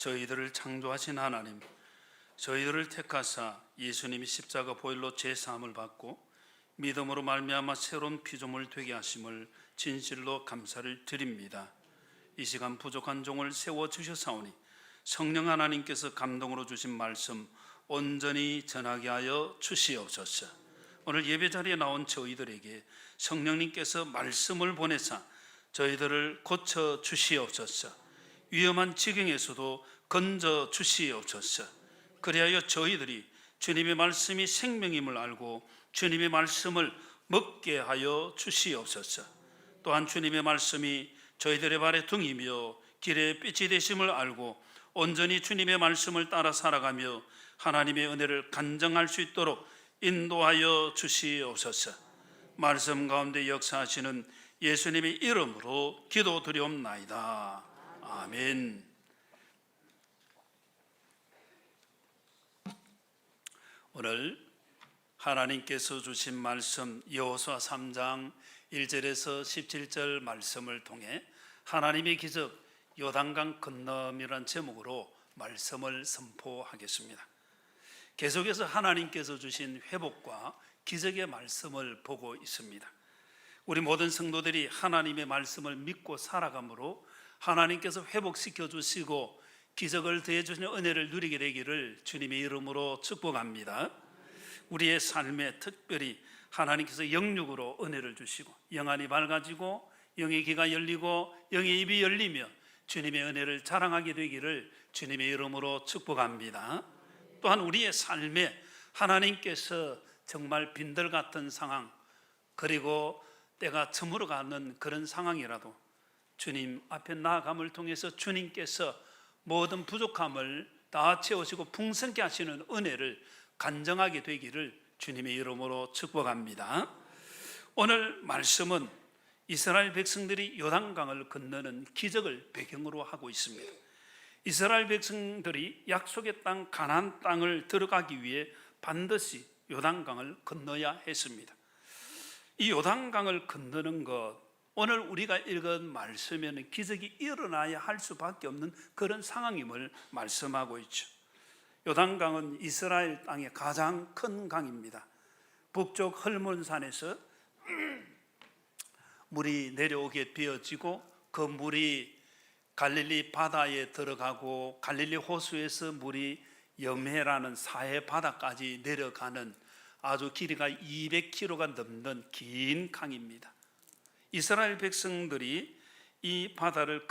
저희들을 창조하신 하나님, 저희들을 택하사 예수님이 십자가 보혈로 죄사함을 받고 믿음으로 말미암아 새로운 피조물 되게 하심을 진실로 감사를 드립니다. 이 시간 부족한 종을 세워주셨사오니 성령 하나님께서 감동으로 주신 말씀 온전히 전하게 하여 주시옵소서. 오늘 예배 자리에 나온 저희들에게 성령님께서 말씀을 보내사 저희들을 고쳐 주시옵소서. 위험한 지경에서도 건져 주시옵소서. 그리하여 저희들이 주님의 말씀이 생명임을 알고 주님의 말씀을 먹게 하여 주시옵소서. 또한 주님의 말씀이 저희들의 발의 등이며 길의 빛이 되심을 알고 온전히 주님의 말씀을 따라 살아가며 하나님의 은혜를 간증할 수 있도록 인도하여 주시옵소서. 말씀 가운데 역사하시는 예수님의 이름으로 기도드리옵나이다. 아멘. 오늘 하나님께서 주신 말씀 여호수아 3장 1절에서 17절 말씀을 통해 하나님의 기적 요단강 건너이라는 제목으로 말씀을 선포하겠습니다. 계속해서 하나님께서 주신 회복과 기적의 말씀을 보고 있습니다. 우리 모든 성도들이 하나님의 말씀을 믿고 살아감으로 하나님께서 회복시켜 주시고 기적을 더해 주시는 은혜를 누리게 되기를 주님의 이름으로 축복합니다. 우리의 삶에 특별히 하나님께서 영육으로 은혜를 주시고 영안이 밝아지고 영의 귀가 열리고 영의 입이 열리며 주님의 은혜를 자랑하게 되기를 주님의 이름으로 축복합니다. 또한 우리의 삶에 하나님께서 정말 빈들 같은 상황, 그리고 때가 저물어가는 그런 상황이라도 주님 앞에 나아감을 통해서 주님께서 모든 부족함을 다 채우시고 풍성케 하시는 은혜를 간증하게 되기를 주님의 이름으로 축복합니다. 오늘 말씀은 이스라엘 백성들이 요단강을 건너는 기적을 배경으로 하고 있습니다. 이스라엘 백성들이 약속의 땅 가나안 땅을 들어가기 위해 반드시 요단강을 건너야 했습니다. 이 요단강을 건너는 것, 오늘 우리가 읽은 말씀에는 기적이 일어나야 할 수밖에 없는 그런 상황임을 말씀하고 있죠. 요단강은 이스라엘 땅의 가장 큰 강입니다. 북쪽 헐몬산에서 물이 내려오게 되어지고 그 물이 갈릴리 바다에 들어가고 갈릴리 호수에서 물이 염해라는 사해 바다까지 내려가는 아주 길이가 200km가 넘는 긴 강입니다. 이스라엘 백성들이 이 바다를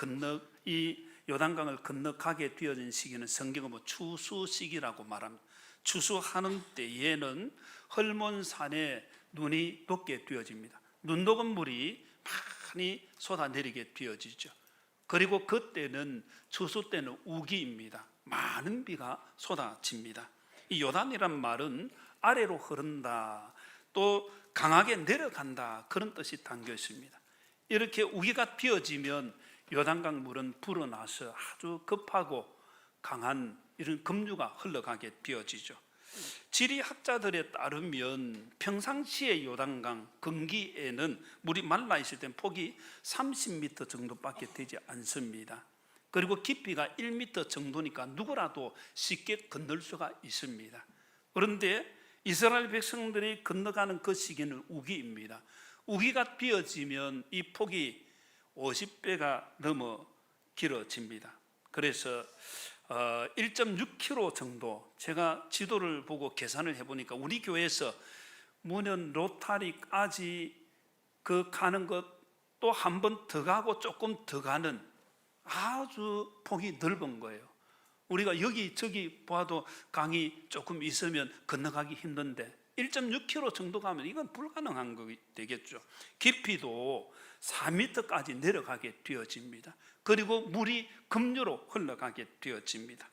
이 요단강을 건너가게 되어진 시기는 성경은 추수시기라고 말합니다. 추수하는 때에는 헐몬산에 눈이 녹게 되어집니다. 눈 녹은 물이 많이 쏟아내리게 되어지죠. 그리고 그때는 추수 때는 우기입니다. 많은 비가 쏟아집니다. 이 요단이란 말은 아래로 흐른다, 또 강하게 내려간다, 그런 뜻이 담겨 있습니다. 이렇게 우기가 피어지면 요단강 물은 불어나서 아주 급하고 강한 이런 급류가 흘러가게 되어지죠. 지리학자들에 따르면 평상시의 요단강 건기에는 물이 말라 있을 땐 폭이 30m 정도밖에 되지 않습니다. 그리고 깊이가 1m 정도니까 누구라도 쉽게 건널 수가 있습니다. 그런데 이스라엘 백성들이 건너가는 그 시기는 우기입니다. 우기가 비어지면 이 폭이 50배가 넘어 길어집니다. 그래서 1.6km 정도, 제가 지도를 보고 계산을 해보니까 우리 교회에서 문현 로타리까지 그 가는 것 또 한 번 더 가고 조금 더 가는 아주 폭이 넓은 거예요. 우리가 여기저기 봐도 강이 조금 있으면 건너가기 힘든데 1.6km 정도 가면 이건 불가능한 거 되겠죠. 깊이도 4m까지 내려가게 되어집니다. 그리고 물이 급류로 흘러가게 되어집니다.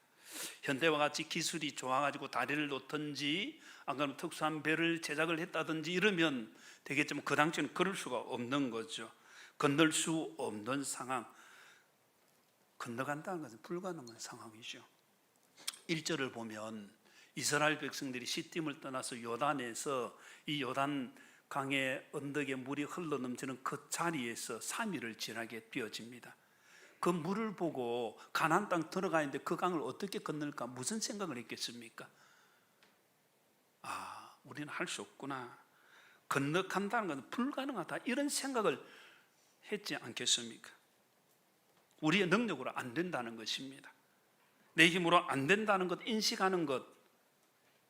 현대와 같이 기술이 좋아가지고 다리를 놓든지 안 그러면 특수한 배를 제작을 했다든지 이러면 되겠지만 그 당시에는 그럴 수가 없는 거죠. 건널 수 없는 상황, 건너간다는 것은 불가능한 상황이죠. 1절을 보면 이스라엘 백성들이 시딤을 떠나서 요단에서 이 요단 강의 언덕에 물이 흘러넘치는 그 자리에서 3일을 지나게 되어집니다. 그 물을 보고 가나안 땅 들어가 있는데 그 강을 어떻게 건널까? 무슨 생각을 했겠습니까? 우리는 할 수 없구나, 건너간다는 것은 불가능하다, 이런 생각을 했지 않겠습니까? 우리의 능력으로 안 된다는 것입니다. 내 힘으로 안 된다는 것 인식하는 것,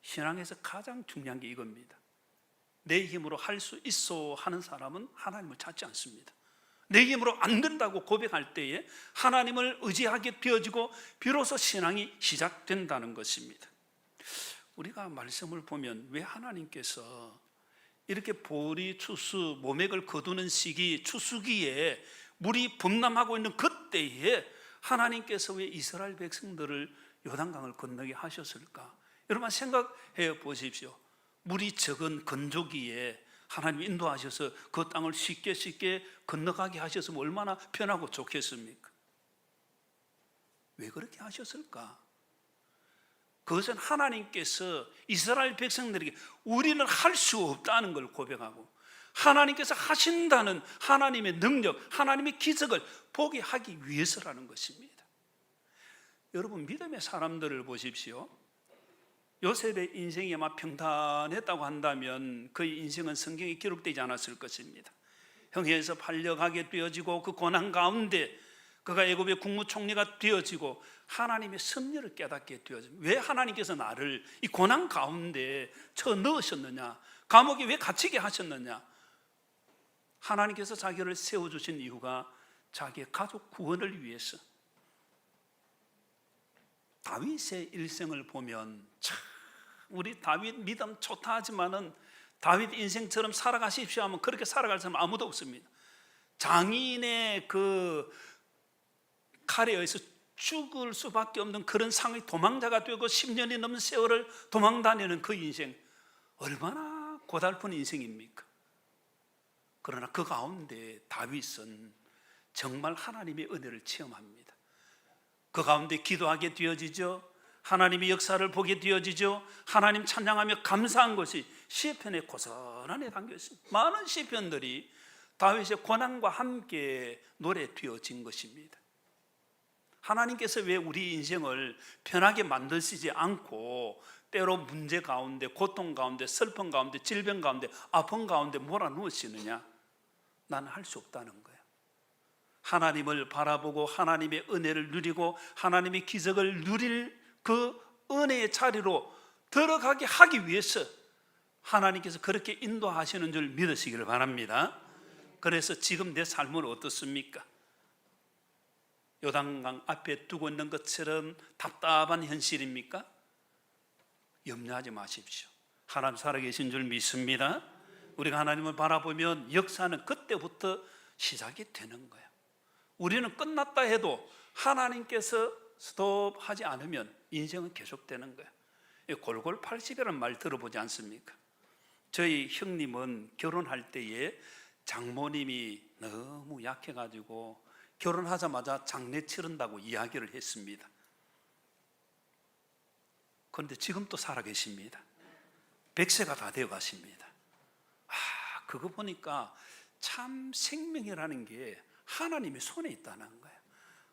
신앙에서 가장 중요한 게 이겁니다. 내 힘으로 할 수 있어 하는 사람은 하나님을 찾지 않습니다. 내 힘으로 안 된다고 고백할 때에 하나님을 의지하게 되어지고 비로소 신앙이 시작된다는 것입니다. 우리가 말씀을 보면 왜 하나님께서 이렇게 보리, 추수, 모맥을 거두는 시기, 추수기에 물이 범람하고 있는 그때에 하나님께서 왜 이스라엘 백성들을 요단강을 건너게 하셨을까? 여러분 생각해 보십시오. 물이 적은 건조기에 하나님이 인도하셔서 그 땅을 쉽게 건너가게 하셨으면 얼마나 편하고 좋겠습니까? 왜 그렇게 하셨을까? 그것은 하나님께서 이스라엘 백성들에게 우리는 할 수 없다는 걸 고백하고 하나님께서 하신다는 하나님의 능력, 하나님의 기적을 보게 하기 위해서라는 것입니다. 여러분 믿음의 사람들을 보십시오. 요셉의 인생이 아마 평탄했다고 한다면 그의 인생은 성경에 기록되지 않았을 것입니다. 형에서 팔려가게 되어지고 그 고난 가운데 그가 애굽의 국무총리가 되어지고 하나님의 섭리를 깨닫게 되어집니다. 왜 하나님께서 나를 이 고난 가운데 쳐 넣으셨느냐, 감옥에 왜 갇히게 하셨느냐? 하나님께서 자기를 세워주신 이유가 자기의 가족 구원을 위해서. 다윗의 일생을 보면 참 우리 다윗 믿음 좋다 하지만은 다윗 인생처럼 살아가십시오 하면 그렇게 살아갈 사람 아무도 없습니다. 장인의 그 칼에 의해서 죽을 수밖에 없는 그런 상황의 도망자가 되고 10년이 넘는 세월을 도망다니는 그 인생, 얼마나 고달픈 인생입니까? 그러나 그 가운데 다윗은 정말 하나님의 은혜를 체험합니다. 그 가운데 기도하게 되어지죠. 하나님의 역사를 보게 되어지죠. 하나님 찬양하며 감사한 것이 시편의 고스란히 담겨 있습니다. 많은 시편들이 다윗의 고난과 함께 노래 되어진 것입니다. 하나님께서 왜 우리 인생을 편하게 만드시지 않고 때로 문제 가운데, 고통 가운데, 슬픔 가운데, 질병 가운데, 아픔 가운데 몰아넣으시느냐? 나는 할 수 없다는 거예요. 하나님을 바라보고 하나님의 은혜를 누리고 하나님의 기적을 누릴 그 은혜의 자리로 들어가게 하기 위해서 하나님께서 그렇게 인도하시는 줄 믿으시기를 바랍니다. 그래서 지금 내 삶은 어떻습니까? 요단강 앞에 두고 있는 것처럼 답답한 현실입니까? 염려하지 마십시오. 하나님 살아계신 줄 믿습니다. 우리가 하나님을 바라보면 역사는 그때부터 시작이 되는 거예요. 우리는 끝났다 해도 하나님께서 스톱하지 않으면 인생은 계속되는 거예요. 골골 80이라는 말 들어보지 않습니까? 저희 형님은 결혼할 때에 장모님이 너무 약해가지고 결혼하자마자 장례 치른다고 이야기를 했습니다. 그런데 지금 또 살아계십니다. 100세가 다 되어 가십니다. 그거 보니까 참 생명이라는 게 하나님의 손에 있다는 거예요.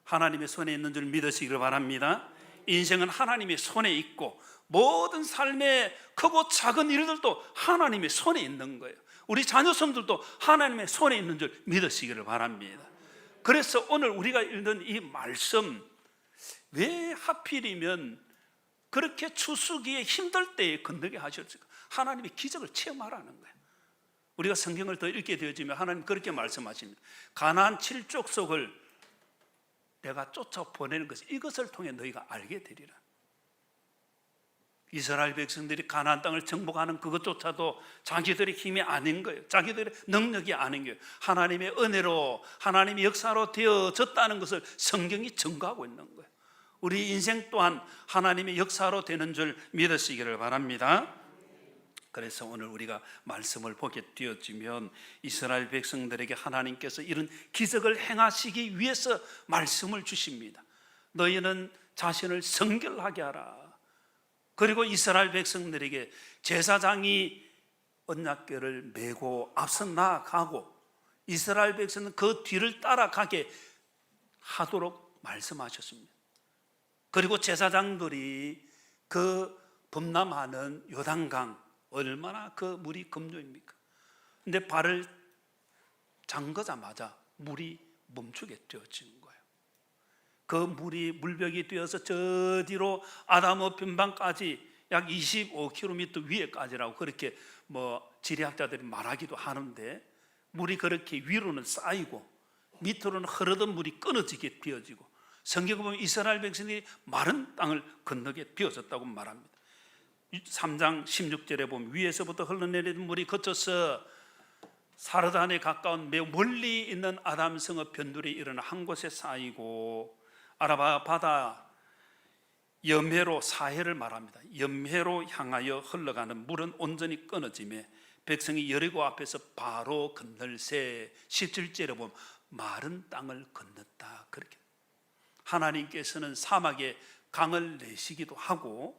하나님의 손에 있는 줄 믿으시기를 바랍니다. 인생은 하나님의 손에 있고 모든 삶의 크고 작은 일들도 하나님의 손에 있는 거예요. 우리 자녀손들도 하나님의 손에 있는 줄 믿으시기를 바랍니다. 그래서 오늘 우리가 읽는 이 말씀, 왜 하필이면 그렇게 추수기에 힘들 때에 건너게 하셨을까? 하나님의 기적을 체험하라는 거예요. 우리가 성경을 더 읽게 되어지면 하나님 그렇게 말씀하십니다. 가나안 7족속을 내가 쫓아보내는 것, 이것을 통해 너희가 알게 되리라. 이스라엘 백성들이 가나안 땅을 정복하는 그것조차도 자기들의 힘이 아닌 거예요. 자기들의 능력이 아닌 거예요. 하나님의 은혜로, 하나님의 역사로 되어졌다는 것을 성경이 증거하고 있는 거예요. 우리 인생 또한 하나님의 역사로 되는 줄 믿으시기를 바랍니다. 그래서 오늘 우리가 말씀을 보게 되어지면 이스라엘 백성들에게 하나님께서 이런 기적을 행하시기 위해서 말씀을 주십니다. 너희는 자신을 성결하게 하라. 그리고 이스라엘 백성들에게 제사장이 언약궤를 메고 앞서 나아가고 이스라엘 백성은 그 뒤를 따라가게 하도록 말씀하셨습니다. 그리고 제사장들이 그 범람하는 요단강, 얼마나 그 물이 급류입니까? 근데 발을 잠그자마자 물이 멈추게 되어지는 거예요. 그 물이 물벽이 되어서 저 뒤로 아담어 변방까지 약 25km 위에까지라고 그렇게 지리학자들이 말하기도 하는데, 물이 그렇게 위로는 쌓이고 밑으로는 흐르던 물이 끊어지게 비어지고, 성경에 보면 이스라엘 백성들이 마른 땅을 건너게 비어졌다고 말합니다. 3장 16절에 보면 위에서부터 흘러내리는 물이 거쳐서 사르단에 가까운 매우 멀리 있는 아담성읍 변두리에 이르는 한 곳에 쌓이고, 아라바 바다 염해로, 사해를 말합니다. 염해로 향하여 흘러가는 물은 온전히 끊어지며 백성이 여리고 앞에서 바로 건널새. 17절에 보면 마른 땅을 건넜다. 그렇게 하나님께서는 사막에 강을 내시기도 하고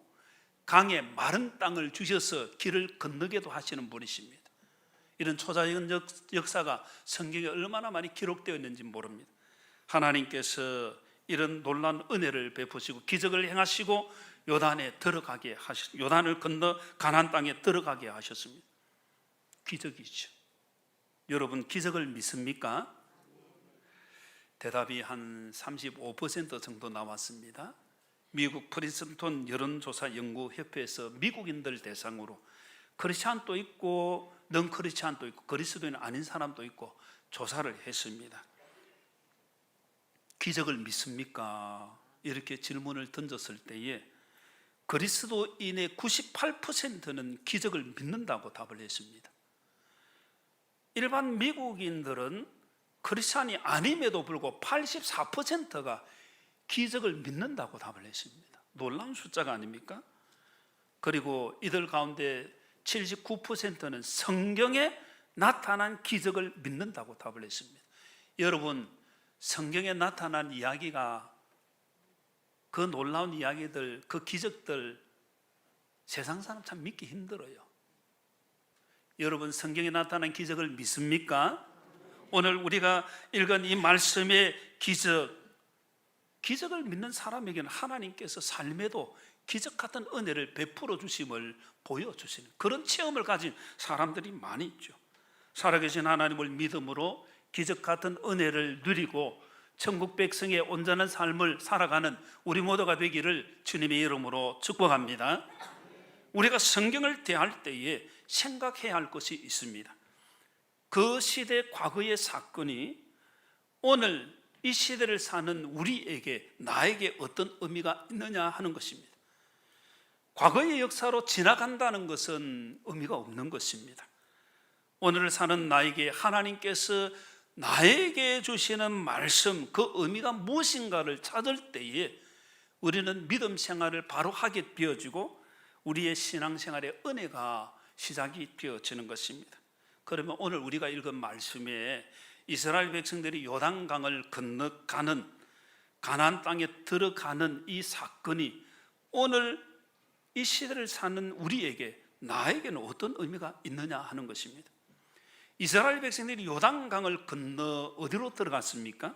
강에 마른 땅을 주셔서 길을 건너게도 하시는 분이십니다. 이런 초자연 역사가 성경에 얼마나 많이 기록되어 있는지 모릅니다. 하나님께서 이런 놀라운 은혜를 베푸시고 기적을 행하시고 요단에 들어가게 하셨습니다. 요단을 건너 가나안 땅에 들어가게 하셨습니다. 기적이죠. 여러분, 기적을 믿습니까? 대답이 한 35% 정도 나왔습니다. 미국 프린스턴 여론조사 연구협회에서 미국인들 대상으로 크리스찬도 있고 넌 크리스찬도 있고 그리스도인 아닌 사람도 있고 조사를 했습니다. 기적을 믿습니까? 이렇게 질문을 던졌을 때에 그리스도인의 98%는 기적을 믿는다고 답을 했습니다. 일반 미국인들은 크리스찬이 아님에도 불구하고 84%가 기적을 믿는다고 답을 했습니다. 놀라운 숫자가 아닙니까? 그리고 이들 가운데 79%는 성경에 나타난 기적을 믿는다고 답을 했습니다. 여러분, 성경에 나타난 이야기가, 그 놀라운 이야기들, 그 기적들, 세상 사람 참 믿기 힘들어요. 여러분, 성경에 나타난 기적을 믿습니까? 오늘 우리가 읽은 이 말씀의 기적을 믿는 사람에게는 하나님께서 삶에도 기적 같은 은혜를 베풀어 주심을 보여주시는 그런 체험을 가진 사람들이 많이 있죠. 살아계신 하나님을 믿음으로 기적 같은 은혜를 누리고 천국 백성의 온전한 삶을 살아가는 우리 모두가 되기를 주님의 이름으로 축복합니다. 우리가 성경을 대할 때에 생각해야 할 것이 있습니다. 그 시대 과거의 사건이 오늘 이 시대를 사는 우리에게, 나에게 어떤 의미가 있느냐 하는 것입니다. 과거의 역사로 지나간다는 것은 의미가 없는 것입니다. 오늘을 사는 나에게 하나님께서 나에게 주시는 말씀, 그 의미가 무엇인가를 찾을 때에 우리는 믿음 생활을 바로 하게 되어지고 우리의 신앙생활의 은혜가 시작이 되어지는 것입니다. 그러면 오늘 우리가 읽은 말씀에 이스라엘 백성들이 요단강을 건너가는, 가나안 땅에 들어가는 이 사건이 오늘 이 시대를 사는 우리에게, 나에게는 어떤 의미가 있느냐 하는 것입니다. 이스라엘 백성들이 요단강을 건너 어디로 들어갔습니까?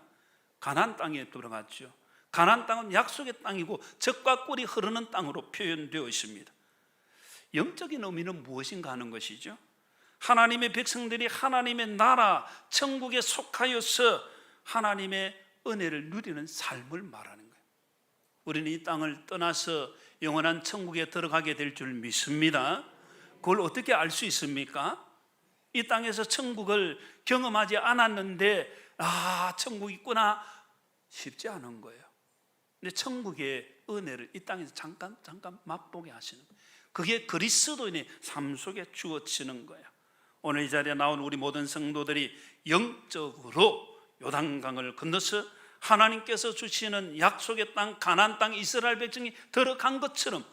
가나안 땅에 들어갔죠. 가나안 땅은 약속의 땅이고 젖과 꿀이 흐르는 땅으로 표현되어 있습니다. 영적인 의미는 무엇인가 하는 것이죠. 하나님의 백성들이 하나님의 나라 천국에 속하여서 하나님의 은혜를 누리는 삶을 말하는 거예요. 우리는 이 땅을 떠나서 영원한 천국에 들어가게 될 줄 믿습니다. 그걸 어떻게 알 수 있습니까? 이 땅에서 천국을 경험하지 않았는데 천국 있구나, 쉽지 않은 거예요. 근데 천국의 은혜를 이 땅에서 잠깐 맛보게 하시는 거예요. 그게 그리스도인의 삶 속에 주어지는 거예요. 오늘 이 자리에 나온 우리 모든 성도들이 영적으로 요단강을 건너서 하나님께서 주시는 약속의 땅, 가나안 땅, 이스라엘 백성이 들어간 것처럼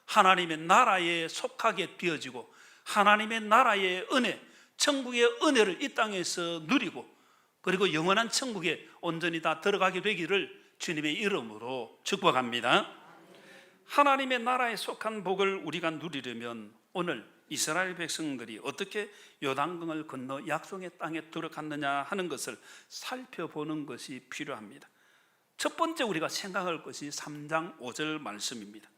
하나님의 나라에 속하게 되어지고 하나님의 나라의 은혜, 천국의 은혜를 이 땅에서 누리고 그리고 영원한 천국에 온전히 다 들어가게 되기를 주님의 이름으로 축복합니다. 하나님의 나라에 속한 복을 우리가 누리려면 오늘 이스라엘 백성들이 어떻게 요단강을 건너 약속의 땅에 들어갔느냐 하는 것을 살펴보는 것이 필요합니다. 첫 번째 우리가 생각할 것이 3장 5절 말씀입니다.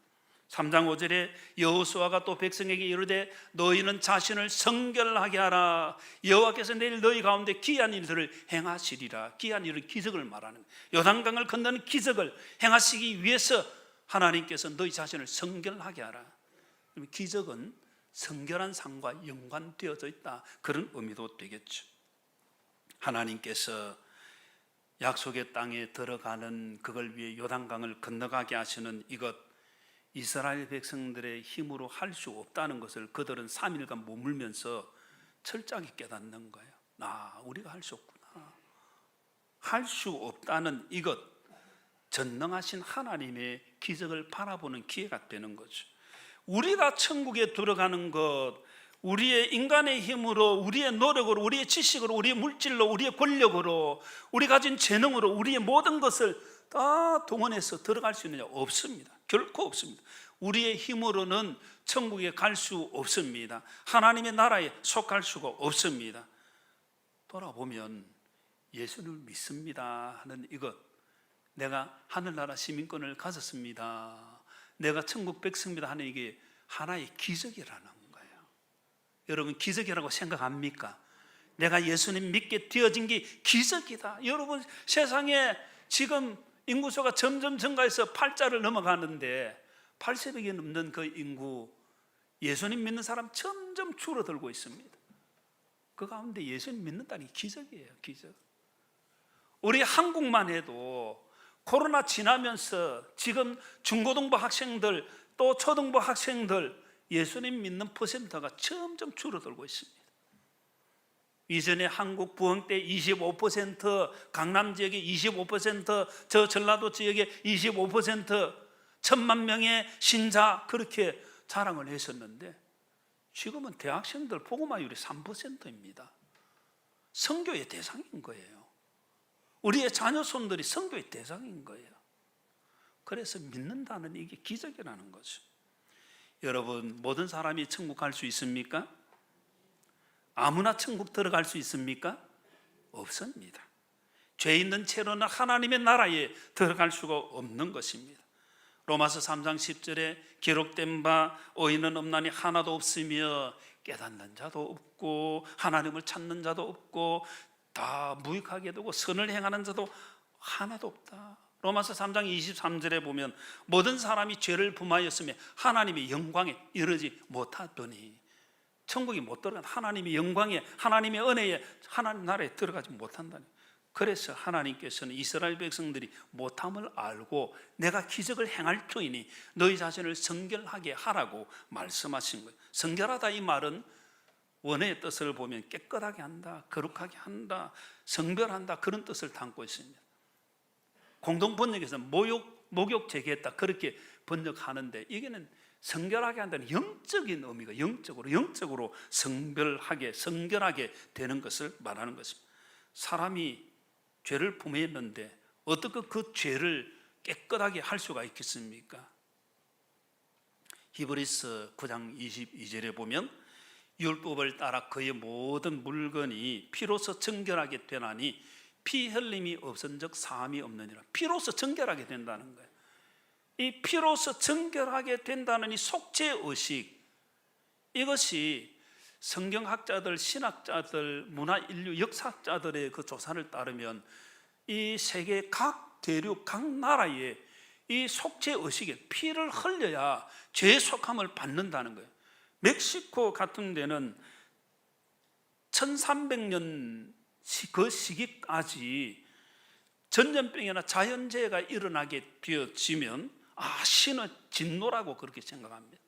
3장 5절에 여호수아가 또 백성에게 이르되 너희는 자신을 성결하게 하라. 여호와께서 내일 너희 가운데 귀한 일들을 행하시리라. 귀한 일은 기적을 말하는 거예요. 요단강을 건너는 기적을 행하시기 위해서 하나님께서 너희 자신을 성결하게 하라. 기적은 성결한 삶과 연관되어져 있다, 그런 의미도 되겠죠. 하나님께서 약속의 땅에 들어가는 그걸 위해 요단강을 건너가게 하시는 이것, 이스라엘 백성들의 힘으로 할 수 없다는 것을 그들은 3일간 머물면서 철저하게 깨닫는 거예요. 우리가 할 수 없구나. 할 수 없다는 이것, 전능하신 하나님의 기적을 바라보는 기회가 되는 거죠. 우리가 천국에 들어가는 것, 우리의 인간의 힘으로, 우리의 노력으로, 우리의 지식으로, 우리의 물질로, 우리의 권력으로, 우리 가진 재능으로 우리의 모든 것을 다 동원해서 들어갈 수 있느냐? 없습니다. 결코 없습니다. 우리의 힘으로는 천국에 갈 수 없습니다. 하나님의 나라에 속할 수가 없습니다. 돌아보면 예수를 믿습니다 하는 이것, 내가 하늘나라 시민권을 가졌습니다, 내가 천국 백성입니다 하는 이게 하나의 기적이라는 거예요. 여러분, 기적이라고 생각합니까? 내가 예수님 믿게 되어진 게 기적이다. 여러분, 세상에 지금 인구수가 점점 증가해서 8자를 넘어가는데 8세력이 넘는 그 인구, 예수님 믿는 사람 점점 줄어들고 있습니다. 그 가운데 예수님 믿는다는 게 기적이에요. 기적. 우리 한국만 해도 코로나 지나면서 지금 중고등부 학생들, 또 초등부 학생들 예수님 믿는 퍼센트가 점점 줄어들고 있습니다. 이전에 한국 부흥 때 25%, 강남 지역에 25%, 저 전라도 지역에 25%, 1,000만 명의 신자, 그렇게 자랑을 했었는데 지금은 대학생들 복음화율이 3%입니다. 선교의 대상인 거예요. 우리의 자녀손들이 선교의 대상인 거예요. 그래서 믿는다는 이게 기적이라는 거죠. 여러분, 모든 사람이 천국 갈 수 있습니까? 아무나 천국 들어갈 수 있습니까? 없습니다. 죄 있는 채로는 하나님의 나라에 들어갈 수가 없는 것입니다. 로마서 3장 10절에 기록된 바 의인은 없나니 하나도 없으며 깨닫는 자도 없고 하나님을 찾는 자도 없고 다 무익하게 되고 선을 행하는 자도 하나도 없다. 로마서 3장 23절에 보면 모든 사람이 죄를 범하였으며 하나님의 영광에 이르지 못하더니, 천국이 못 들어간 하나님의 영광에, 하나님의 은혜에, 하나님 나라에 들어가지 못한다는. 그래서 하나님께서는 이스라엘 백성들이 못함을 알고 내가 기적을 행할 터이니 너희 자신을 성결하게 하라고 말씀하신 거예요. 성결하다 이 말은 원어의 뜻을 보면 깨끗하게 한다, 거룩하게 한다, 성별한다, 그런 뜻을 담고 있습니다. 공동 번역에서 목욕 제기했다, 그렇게 번역하는데 이게는 성결하게 한다는 영적인 의미가 영적으로 성별하게, 성결하게 되는 것을 말하는 것입니다. 사람이 죄를 범했는데 어떻게 그 죄를 깨끗하게 할 수가 있겠습니까? 히브리서 9장 22절에 보면 율법을 따라 그의 모든 물건이 피로서 정결하게 되나니 피 흘림이 없은즉 사함이 없느니라. 피로서 정결하게 된다는 거예요. 이 피로서 정결하게 된다는 이 속죄의식, 이것이 성경학자들, 신학자들, 문화인류 역사학자들의 그 조사를 따르면 이 세계 각 대륙, 각 나라에 이 속죄의식에 피를 흘려야 죄의 속함을 받는다는 거예요. 멕시코 같은 데는 1300년 그 시기까지 전염병이나 자연재해가 일어나게 되어지면 신의 진노라고 그렇게 생각합니다.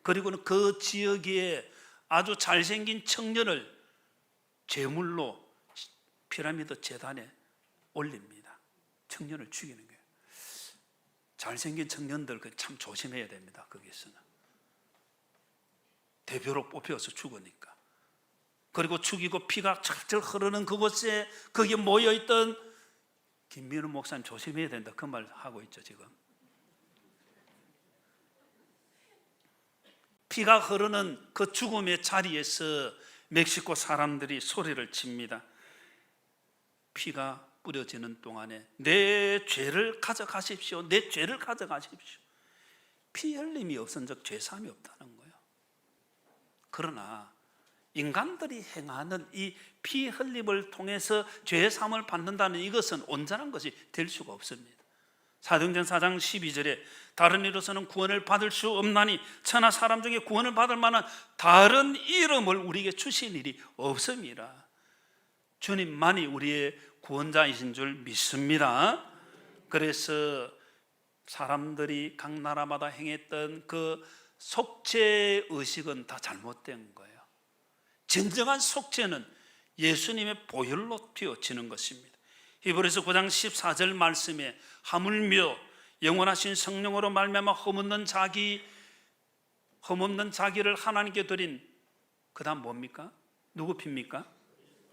그리고는 그 지역에 아주 잘생긴 청년을 제물로 피라미드 재단에 올립니다. 청년을 죽이는 거예요. 잘생긴 청년들 참 조심해야 됩니다. 거기서는 대표로 뽑혀서 죽으니까. 그리고 죽이고 피가 철철 흐르는 그곳에 거기에 모여있던 김민우 목사님 조심해야 된다, 그 말 하고 있죠. 지금 피가 흐르는 그 죽음의 자리에서 멕시코 사람들이 소리를 칩니다. 피가 뿌려지는 동안에 내 죄를 가져가십시오. 내 죄를 가져가십시오. 피 흘림이 없은 적 죄사함이 없다는 거예요. 그러나 인간들이 행하는 이 피 흘림을 통해서 죄사함을 받는다는 이것은 온전한 것이 될 수가 없습니다. 사도행전 4장 12절에 다른 이로서는 구원을 받을 수 없나니 천하 사람 중에 구원을 받을 만한 다른 이름을 우리에게 주신 일이 없습니다. 주님만이 우리의 구원자이신 줄 믿습니다. 그래서 사람들이 각 나라마다 행했던 그 속죄 의식은 다 잘못된 거예요. 진정한 속죄는 예수님의 보혈로 튀어지는 것입니다. 히브리서 9장 14절 말씀에 하물며 영원하신 성령으로 말미암아 흠없는 자기를 하나님께 드린, 그 다음 뭡니까? 누구 피입니까?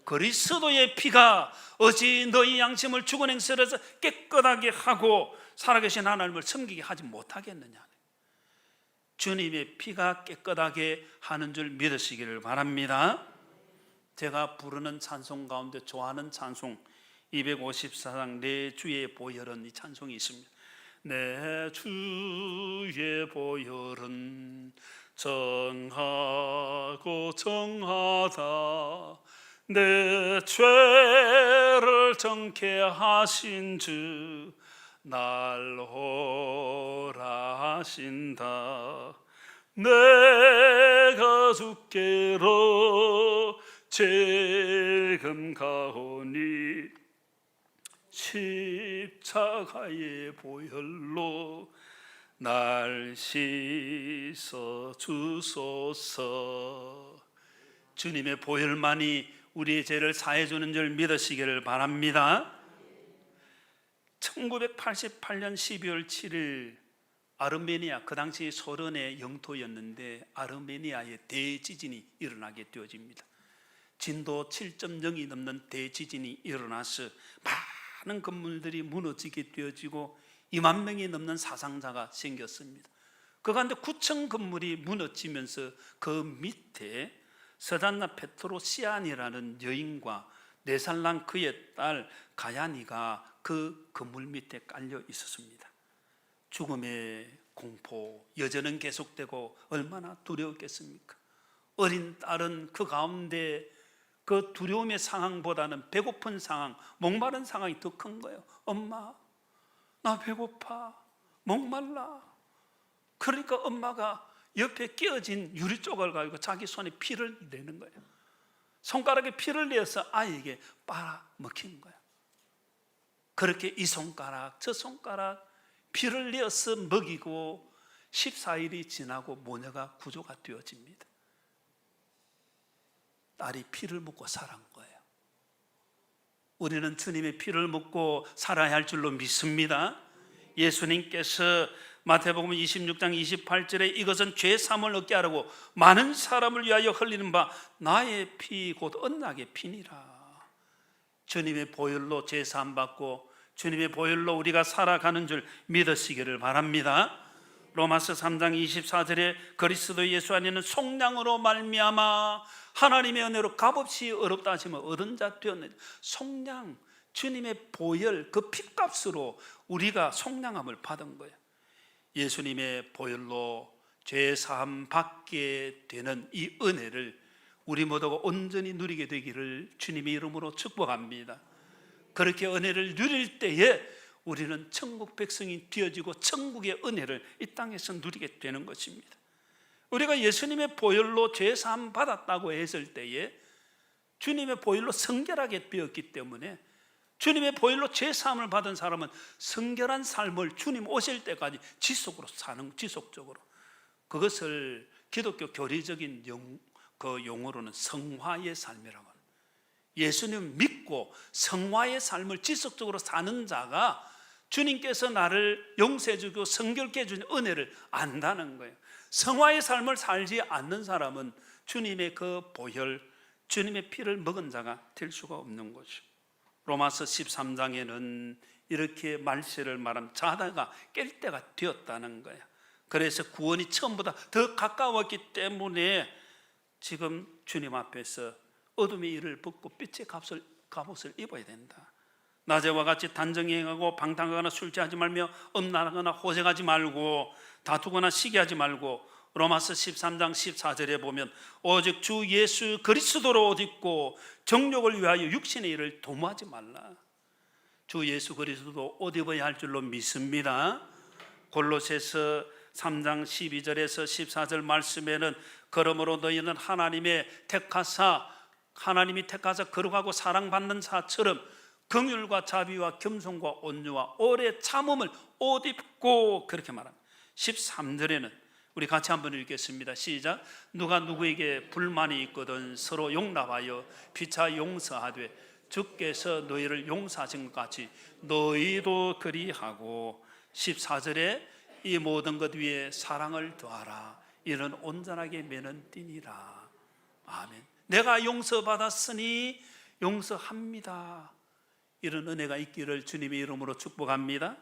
그리스도의 피가 어찌 너희 양심을 죽은 행실에서 깨끗하게 하고 살아계신 하나님을 섬기게 하지 못하겠느냐. 주님의 피가 깨끗하게 하는 줄 믿으시기를 바랍니다. 제가 부르는 찬송 가운데 좋아하는 찬송 254장 내 주의 보혈은, 이 찬송이 있습니다. 내 주의 보혈은 정하고 정하다, 내 죄를 정케 하신 주 날 호라하신다. 내가 주께로 죄금 가오니 십자가의 보혈로 날 씻어 주소서. 주님의 보혈만이 우리의 죄를 사해 주는 줄 믿으시기를 바랍니다. 1988년 12월 7일 아르메니아, 그 당시 소련의 영토였는데 아르메니아에 대지진이 일어나게 되어집니다. 진도 7.0이 넘는 대지진이 일어나서 많은 건물들이 무너지게 되어지고 2만 명이 넘는 사상자가 생겼습니다. 그 가운데 9층 건물이 무너지면서 그 밑에 서잔나 페트로시안이라는 여인과 4살 난 그의 딸 가야니가 그 건물 밑에 깔려 있었습니다. 죽음의 공포 여전은 계속되고 얼마나 두려웠겠습니까? 어린 딸은 그 가운데 그 두려움의 상황보다는 배고픈 상황, 목마른 상황이 더 큰 거예요. 엄마, 나 배고파, 목말라. 그러니까 엄마가 옆에 끼어진 유리조각을 가지고 자기 손에 피를 내는 거예요. 손가락에 피를 내어서 아이에게 빨아먹힌 거예요. 그렇게 이 손가락 저 손가락 피를 내어서 먹이고 14일이 지나고 모녀가 구조가 되어집니다. 딸이 피를 먹고 살아온 거예요. 우리는 주님의 피를 먹고 살아야 할 줄로 믿습니다. 예수님께서 마태복음 26장 28절에 이것은 죄 사함을 얻게 하려고 많은 사람을 위하여 흘리는 바 나의 피 곧 언약의 피니라. 주님의 보혈로 죄 사함 받고 주님의 보혈로 우리가 살아가는 줄 믿으시기를 바랍니다. 로마서 3장 24절에 그리스도 예수 안에는 속량으로 말미암아 하나님의 은혜로 값없이 어렵다 하시면 얻은 자 되었느니라. 속량, 주님의 보혈, 그 핏값으로 우리가 속량함을 받은 거예요. 예수님의 보혈로 죄 사함 받게 되는 이 은혜를 우리 모두가 온전히 누리게 되기를 주님의 이름으로 축복합니다. 그렇게 은혜를 누릴 때에 우리는 천국 백성이 되어지고 천국의 은혜를 이 땅에서 누리게 되는 것입니다. 우리가 예수님의 보혈로 죄 사함 받았다고 했을 때에 주님의 보혈로 성결하게 되었기 때문에 주님의 보혈로 죄 사함을 받은 사람은 성결한 삶을 주님 오실 때까지 지속적으로 그것을 기독교 교리적인 용어로는 성화의 삶이라고 합니다. 예수님 믿고 성화의 삶을 지속적으로 사는 자가 주님께서 나를 용서해 주고 성결케 해주는 은혜를 안다는 거예요. 성화의 삶을 살지 않는 사람은 주님의 그 보혈, 주님의 피를 먹은 자가 될 수가 없는 거죠. 로마서 13장에는 이렇게 말세를 말하면 자다가 깰 때가 되었다는 거예요. 그래서 구원이 처음보다 더 가까웠기 때문에 지금 주님 앞에서 어둠의 일을 벗고 빛의 갑옷을 입어야 된다. 낮에와 같이 단정행하고 방탕하거나 술 취하지 말며 음란하거나 호색하지 말고 다투거나 시기하지 말고 로마서 13장 14절에 보면 오직 주 예수 그리스도로 옷 입고 정욕을 위하여 육신의 일을 도모하지 말라. 주 예수 그리스도도 옷 입어야 할 줄로 믿습니다. 골로새서 3장 12절에서 14절 말씀에는 그러므로 너희는 하나님이 택하사 거룩하고 사랑받는 자처럼 긍휼과 자비와 겸손과 온유와 오래 참음을 옷 입고 그렇게 말합니다. 13절에는 우리 같이 한번 읽겠습니다. 시작. 누가 누구에게 불만이 있거든 서로 용납하여 피차 용서하되 주께서 너희를 용서하신 것 같이 너희도 그리하고 14절에 이 모든 것 위에 사랑을 더하라. 이는 온전하게 매는 띠니라. 아멘. 내가 용서받았으니 용서합니다. 이런 은혜가 있기를 주님의 이름으로 축복합니다.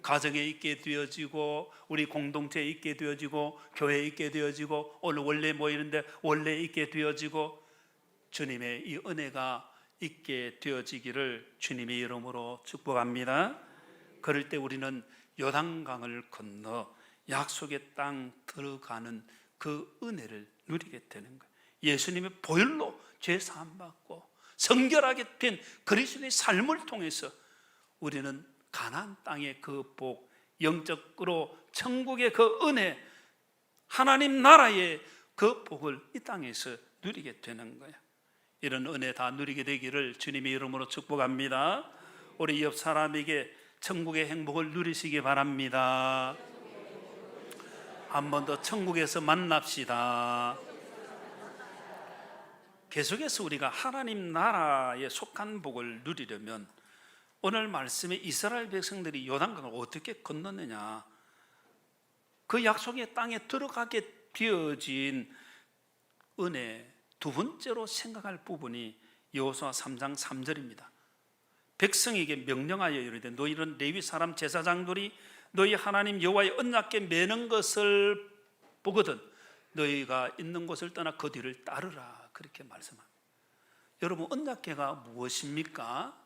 가정에 있게 되어지고 우리 공동체에 있게 되어지고 교회에 있게 되어지고 오늘 원래 모이는데 원래 있게 되어지고 주님의 이 은혜가 있게 되어지기를 주님의 이름으로 축복합니다. 그럴 때 우리는 요단강을 건너 약속의 땅 들어가는 그 은혜를 누리게 되는 거예요. 예수님의 보혈로 죄 사함 받고 성결하게 된 그리스도의 삶을 통해서 우리는 가나안 땅의 그 복, 영적으로 천국의 그 은혜, 하나님 나라의 그 복을 이 땅에서 누리게 되는 거예요. 이런 은혜 다 누리게 되기를 주님의 이름으로 축복합니다. 우리 옆 사람에게 천국의 행복을 누리시기 바랍니다. 한 번 더 천국에서 만납시다. 계속해서 우리가 하나님 나라에 속한 복을 누리려면 오늘 말씀에 이스라엘 백성들이 요단강을 어떻게 건넜느냐, 그 약속의 땅에 들어가게 되어진 은혜 두 번째로 생각할 부분이 여호수아 3장 3절입니다. 백성에게 명령하여 이르되 너희는 레위 사람 제사장들이 너희 하나님 여호와의 언약궤 매는 것을 보거든 너희가 있는 곳을 떠나 그 뒤를 따르라. 그렇게 말씀합니다. 여러분, 언약궤가 무엇입니까?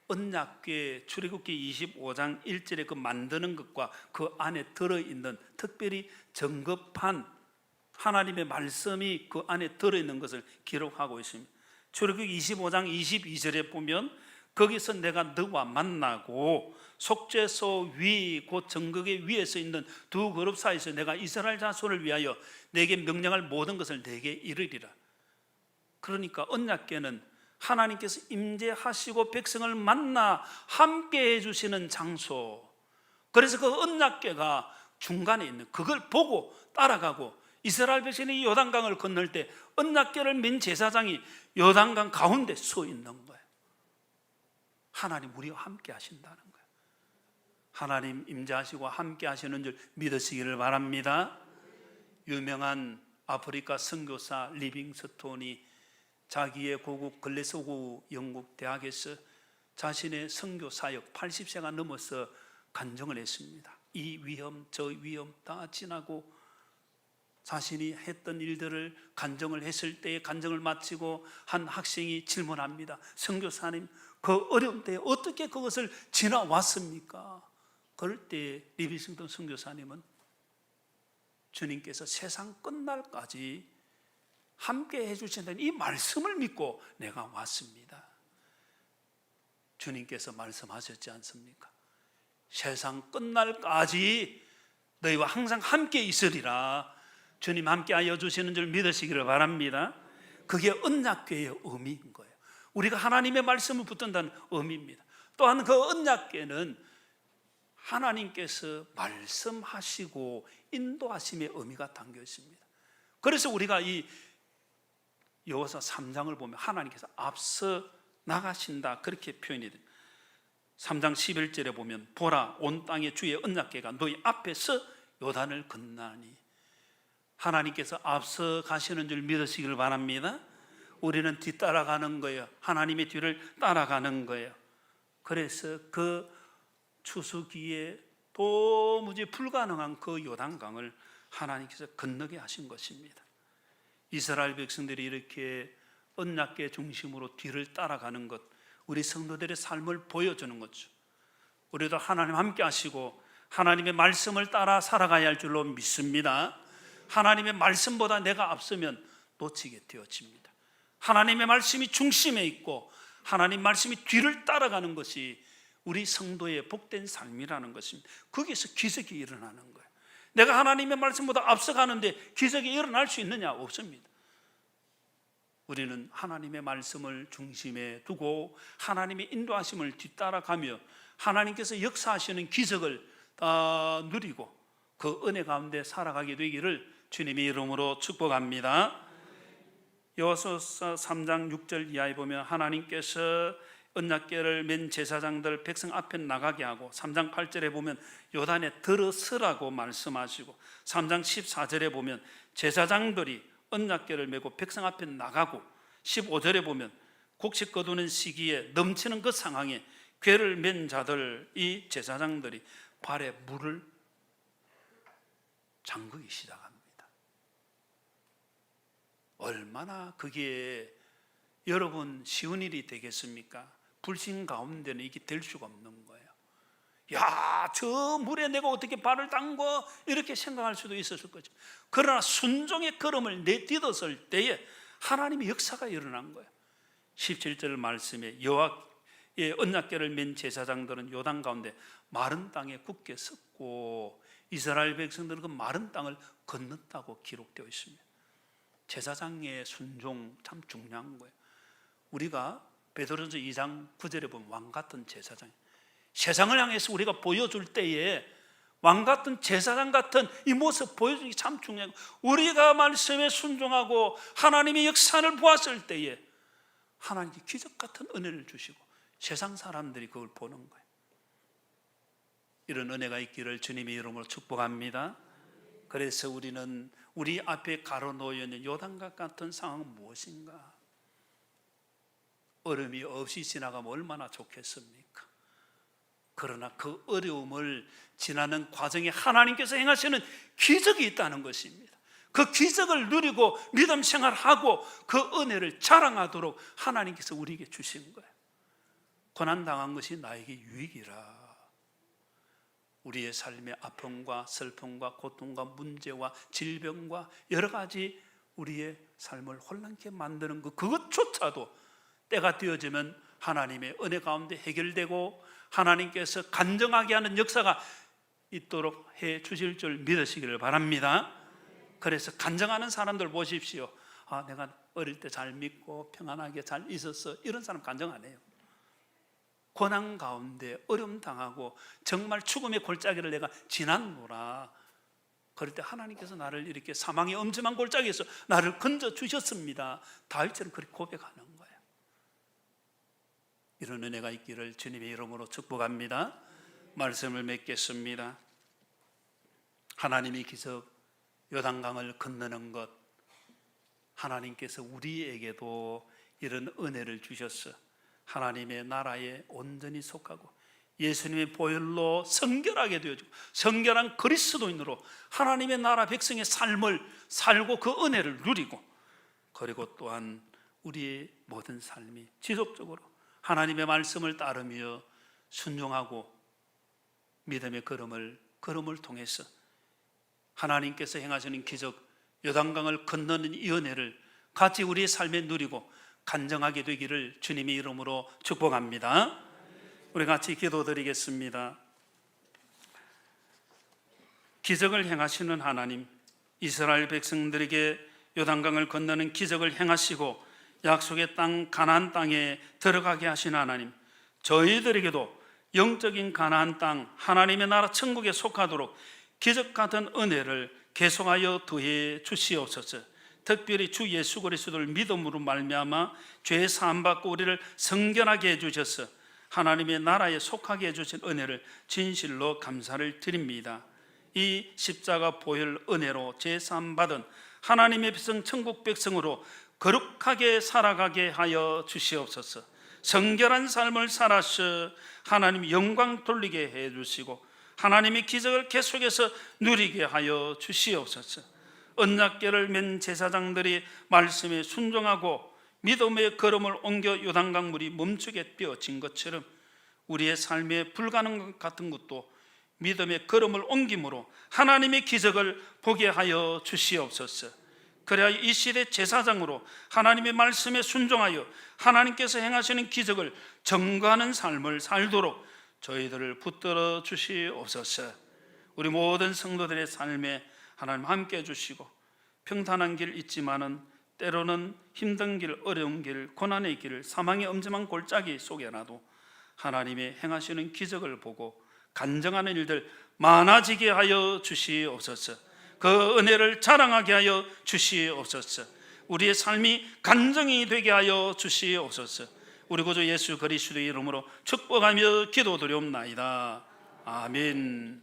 언약궤 출애굽기 25장 1절에 그 만드는 것과 그 안에 들어있는 특별히 정급한 하나님의 말씀이 그 안에 들어있는 것을 기록하고 있습니다. 출애굽기 25장 22절에 보면 거기서 내가 너와 만나고 속죄소 위 곧 정극의 위에서 있는 두 그룹 사이에서 내가 이스라엘 자손을 위하여 내게 명령할 모든 것을 내게 이르리라. 그러니까 언약궤는 하나님께서 임재하시고 백성을 만나 함께 해주시는 장소, 그래서 그 언약궤가 중간에 있는 그걸 보고 따라가고 이스라엘 백성이 요단강을 건널 때 언약궤를 맨 제사장이 요단강 가운데 서 있는 거예요. 하나님 우리와 함께 하신다는 거예요. 하나님 임재하시고 함께 하시는 줄 믿으시기를 바랍니다. 유명한 아프리카 선교사 리빙스톤이 자기의 고국 글래스고 영국 대학에서 자신의 선교 사역 80세가 넘어서 간증을 했습니다. 이 위험 저 위험 다 지나고 자신이 했던 일들을 간증을 했을 때 간증을 마치고 한 학생이 질문합니다. 선교사님, 그 어려운 때에 어떻게 그것을 지나왔습니까? 그럴 때 리빙스톤 선교사님은 주님께서 세상 끝날까지 함께 해주신다는 이 말씀을 믿고 내가 왔습니다. 주님께서 말씀하셨지 않습니까? 세상 끝날까지 너희와 항상 함께 있으리라. 주님 함께하여 주시는 줄 믿으시기를 바랍니다. 그게 언약궤의 의미인 거예요. 우리가 하나님의 말씀을 붙든다는 의미입니다. 또한 그 언약궤는 하나님께서 말씀하시고 인도하심의 의미가 담겨 있습니다. 그래서 우리가 이 여호수아 3장을 보면 하나님께서 앞서 나가신다 그렇게 표현이 됩니다. 3장 11절에 보면 보라 온 땅의 주의 언약궤가 너희 앞에서 요단을 건너니, 하나님께서 앞서 가시는 줄 믿으시길 바랍니다. 우리는 뒤따라가는 거예요. 하나님의 뒤를 따라가는 거예요. 그래서 그 추수기에 도무지 불가능한 그 요단강을 하나님께서 건너게 하신 것입니다. 이스라엘 백성들이 이렇게 언약궤 중심으로 뒤를 따라가는 것, 우리 성도들의 삶을 보여주는 거죠. 우리도 하나님 함께 하시고 하나님의 말씀을 따라 살아가야 할 줄로 믿습니다. 하나님의 말씀보다 내가 앞서면 놓치게 되어집니다. 하나님의 말씀이 중심에 있고 하나님 말씀이 뒤를 따라가는 것이 우리 성도의 복된 삶이라는 것입니다. 거기에서 기적이 일어나는 거예요. 내가 하나님의 말씀보다 앞서가는데 기적이 일어날 수 있느냐? 없습니다. 우리는 하나님의 말씀을 중심에 두고 하나님의 인도하심을 뒤따라가며 하나님께서 역사하시는 기적을 누리고 그 은혜 가운데 살아가게 되기를 주님의 이름으로 축복합니다. 여호수아 3장 6절 이하에 보면 하나님께서 언약궤를 맨 제사장들 백성 앞에 나가게 하고 3장 8절에 보면 요단에 들어서라고 말씀하시고 3장 14절에 보면 제사장들이 언약궤를 메고 백성 앞에 나가고 15절에 보면 곡식 거두는 시기에 넘치는 그 상황에 궤를 맨 자들 이 제사장들이 발에 물을 잠그기 시작합니다. 얼마나 그게 여러분 쉬운 일이 되겠습니까? 불신 가운데는 이게 될 수가 없는 거예요. 야, 저 물에 내가 어떻게 발을 담궈? 이렇게 생각할 수도 있었을 거죠. 그러나 순종의 걸음을 내딛었을 때에 하나님의 역사가 일어난 거예요. 17절 말씀에 여호와의 언약궤를 맨 제사장들은 요단 가운데 마른 땅에 굳게 섰고 이스라엘 백성들은 그 마른 땅을 건넜다고 기록되어 있습니다. 제사장의 순종 참 중요한 거예요. 우리가 베드로전서 2장 9절에 보면 왕같은 제사장, 세상을 향해서 우리가 보여줄 때에 왕같은 제사장 같은 이 모습 보여주는 게 참 중요해요. 우리가 말씀에 순종하고 하나님의 역사를 보았을 때에 하나님께 기적 같은 은혜를 주시고 세상 사람들이 그걸 보는 거예요. 이런 은혜가 있기를 주님의 이름으로 축복합니다. 그래서 우리는 우리 앞에 가로놓여 있는 요단강 같은 상황은 무엇인가? 어려움이 없이 지나가면 얼마나 좋겠습니까? 그러나 그 어려움을 지나는 과정에 하나님께서 행하시는 기적이 있다는 것입니다. 그 기적을 누리고 믿음 생활하고 그 은혜를 자랑하도록 하나님께서 우리에게 주신 거예요. 고난당한 것이 나에게 유익이라. 우리의 삶의 아픔과 슬픔과 고통과 문제와 질병과 여러 가지 우리의 삶을 혼란케 만드는 그것조차도 때가 되어지면 하나님의 은혜 가운데 해결되고 하나님께서 간증하게 하는 역사가 있도록 해 주실 줄 믿으시기를 바랍니다. 그래서 간증하는 사람들 보십시오. 아, 내가 어릴 때 잘 믿고 평안하게 잘 있었어. 이런 사람 간증 안 해요. 고난 가운데 어려움 당하고 정말 죽음의 골짜기를 내가 지났노라. 그럴 때 하나님께서 나를 이렇게 사망의 엄청난 골짜기에서 나를 건져 주셨습니다. 다윗처럼 그렇게 고백하는 거예요. 이런 은혜가 있기를 주님의 이름으로 축복합니다. 말씀을 맺겠습니다. 하나님의 기적 요단강을 건너는 것, 하나님께서 우리에게도 이런 은혜를 주셨어. 하나님의 나라에 온전히 속하고 예수님의 보혈로 성결하게 되어지고 성결한 그리스도인으로 하나님의 나라 백성의 삶을 살고 그 은혜를 누리고, 그리고 또한 우리의 모든 삶이 지속적으로 하나님의 말씀을 따르며 순종하고 믿음의 걸음을 통해서 하나님께서 행하시는 기적 요단강을 건너는 이 은혜를 같이 우리의 삶에 누리고 간증하게 되기를 주님의 이름으로 축복합니다. 우리 같이 기도드리겠습니다. 기적을 행하시는 하나님, 이스라엘 백성들에게 요단강을 건너는 기적을 행하시고 약속의 땅 가나안 땅에 들어가게 하신 하나님, 저희들에게도 영적인 가나안 땅 하나님의 나라 천국에 속하도록 기적 같은 은혜를 계속하여 더해 주시옵소서. 특별히 주 예수 그리스도를 믿음으로 말미암아 죄 사함 받고 우리를 성결하게 해주셔서 하나님의 나라에 속하게 해주신 은혜를 진실로 감사를 드립니다. 이 십자가 보혈 은혜로 죄 사함 받은 하나님의 백성 천국 백성으로 거룩하게 살아가게 하여 주시옵소서. 성결한 삶을 살아서 하나님 영광 돌리게 해주시고 하나님의 기적을 계속해서 누리게 하여 주시옵소서. 언약궤를 맨 제사장들이 말씀에 순종하고 믿음의 걸음을 옮겨 요단강 물이 멈추게 되어진 것처럼 우리의 삶에 불가능 같은 것도 믿음의 걸음을 옮김으로 하나님의 기적을 보게 하여 주시옵소서. 그래야 이 시대 제사장으로 하나님의 말씀에 순종하여 하나님께서 행하시는 기적을 증거하는 삶을 살도록 저희들을 붙들어 주시옵소서. 우리 모든 성도들의 삶에 하나님 함께 해주시고, 평탄한 길 있지만은 때로는 힘든 길, 어려운 길, 고난의 길, 사망의 엄지만 골짜기 속에라도 하나님의 행하시는 기적을 보고 간증하는 일들 많아지게 하여 주시옵소서. 그 은혜를 자랑하게 하여 주시옵소서. 우리의 삶이 간증이 되게 하여 주시옵소서. 우리 구주 예수 그리스도의 이름으로 축복하며 기도드리옵나이다. 아멘.